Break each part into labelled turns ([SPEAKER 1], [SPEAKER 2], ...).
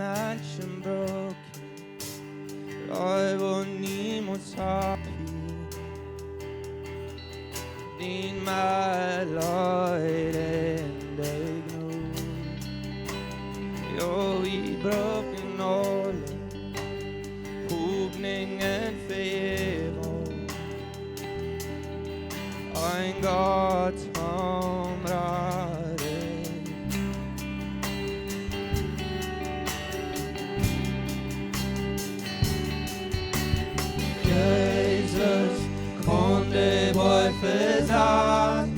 [SPEAKER 1] mansion broken. 얼보니 못하피 Need my Lord and I know You're i broken all Hopningen favor Ein Gott omrade Jesus kunde bort försaken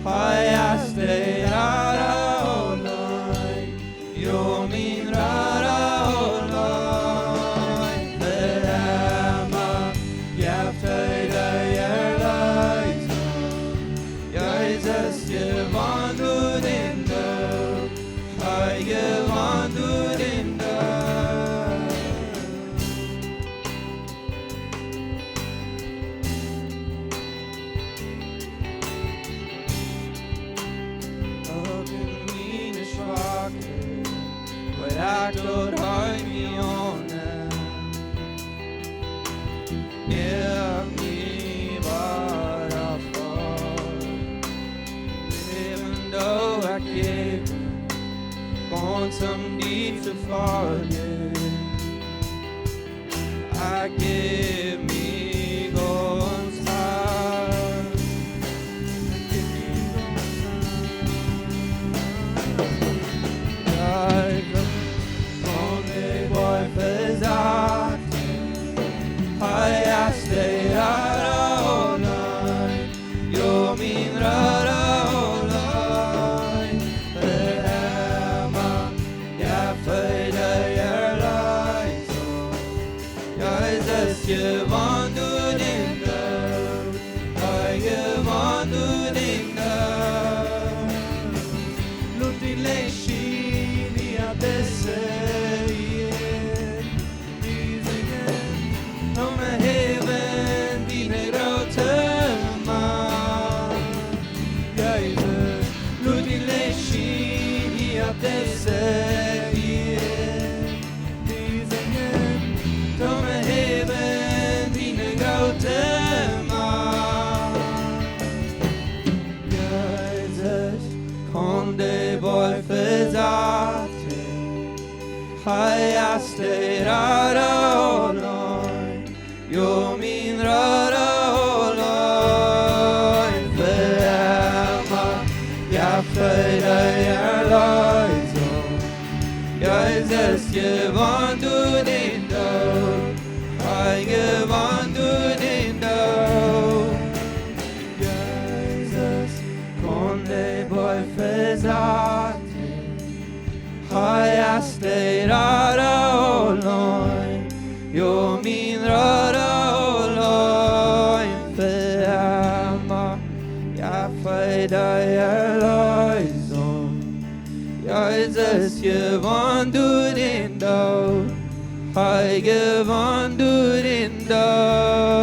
[SPEAKER 1] Har jag städat och lögn Jo min röra och lögn För hemma jag följde er lögn Jesus, jag vandrar din död Jag vandrar din död Jag glor höj mig ånen Är ni bara för Even though I give Gone some deep to follow I give me God's heart Försatt har jag städat och lögn Jo min röra och lögn För hemma jag följde er lögn Jesus, jag vandrar din död Jag vandrar din död Låt din längd i att det säger Har jag städat och lögn Jo min röra och lögn För hemma jag följde er lögn Jesus, jag vandrar din död Jag vandrar din död Jesus, kunde bort försatt Har jag städat och lögn Jo min röra och lögn För hemma jag följde er lögn Jesus, jag vandrar din död Jag vandrar din död